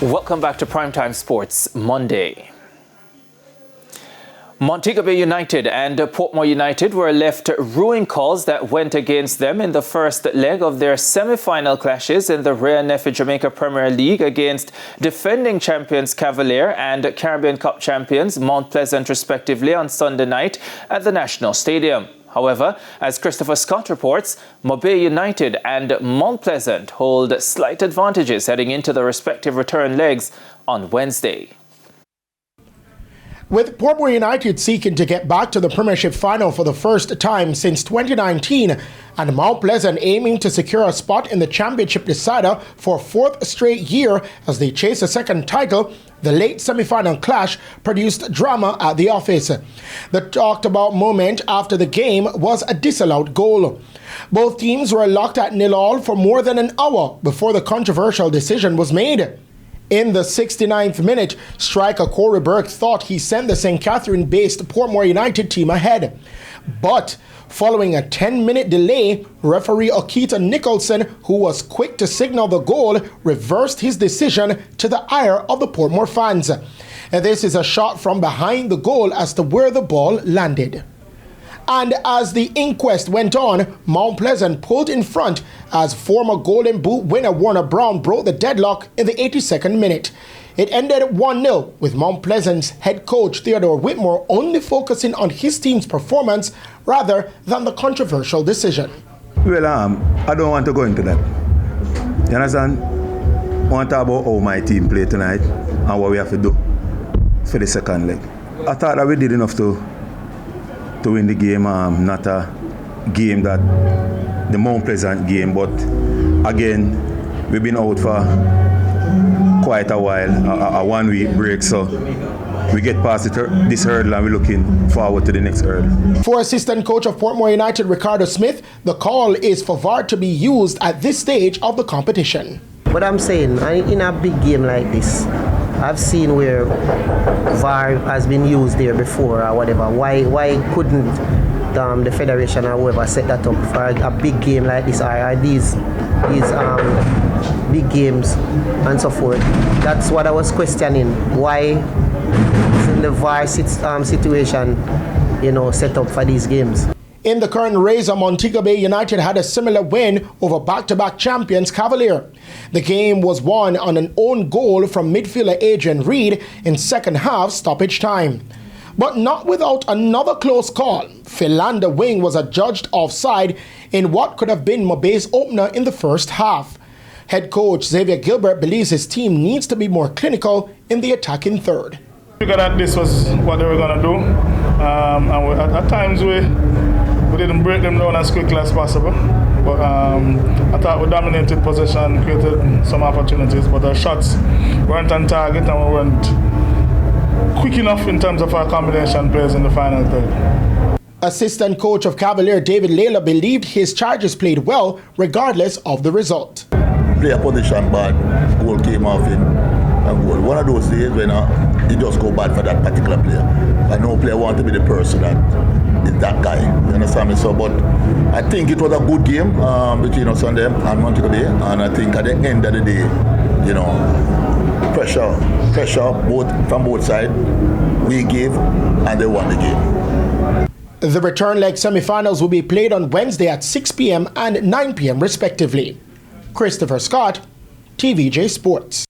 Welcome back to Primetime Sports Monday. Montego United and Portmore United were left ruing calls that went against them in the first leg of their semi-final clashes in the Wray and Nephew Jamaica Premier League against defending champions Cavalier and Caribbean Cup champions Mount Pleasant respectively on Sunday night at the National Stadium. However, as Christopher Scott reports, Montego United and Mount Pleasant hold slight advantages heading into the respective return legs on Wednesday. With Portmore United seeking to get back to the Premiership final for the first time since 2019 and Mount Pleasant aiming to secure a spot in the Championship decider for a fourth straight year as they chase a second title, the late semi-final clash produced drama at the office. The talked about moment after the game was a disallowed goal. Both teams were locked at 0-0 for more than an hour before the controversial decision was made. In the 69th minute, striker Corey Burke thought he sent the St. Catherine-based Portmore United team ahead. But following a 10-minute delay, referee Okita Nicholson, who was quick to signal the goal, reversed his decision to the ire of the Portmore fans. And this is a shot from behind the goal as to where the ball landed. And as the inquest went on, Mount Pleasant pulled in front as former Golden Boot winner Warner Brown broke the deadlock in the 82nd minute. It ended 1-0 with Mount Pleasant's head coach Theodore Whitmore only focusing on his team's performance rather than the controversial decision. Well, I don't want to go into that. You understand? I want to talk about how my team played tonight and what we have to do for the second leg. I thought that we did enough to win the game, not a game that the Mount Pleasant game, but again, we've been out for quite a while, a 1 week break, so we get past this hurdle and we're looking forward to the next hurdle. For assistant coach of Portmore United, Ricardo Smith, the call is for VAR to be used at this stage of the competition. But I'm saying, in a big game like this, I've seen where VAR has been used there before or whatever. Why couldn't the federation or whoever set that up for a big game like this? Are these big games and so forth? That's what I was questioning. Why isn't the VAR situation, set up for these games? In the current race, Montego United had a similar win over back-to-back champions Cavalier. The game was won on an own goal from midfielder Adrian Reed in second half stoppage time. But not without another close call. Philander Wing was adjudged offside in what could have been Mobe's opener in the first half. Head coach Xavier Gilbert believes his team needs to be more clinical in the attacking third. We figured that this was what they were going to do. And at times we didn't break them down as quickly as possible. But I thought we dominated possession, created some opportunities, but our shots weren't on target and we weren't quick enough in terms of our combination plays in the final third. Assistant coach of Cavalier David Layla believed his charges played well regardless of the result. Player position bad, goal came off in, and goal. One of those days when it just go bad for that particular player. And no player want to be the person that is that guy. You understand me? So, but I think it was a good game between us and them and Montego Bay. And I think at the end of the day, pressure from both sides. We gave and they won the game. The return leg semi-finals will be played on Wednesday at 6 p.m. and 9 p.m. respectively. Christopher Scott, TVJ Sports.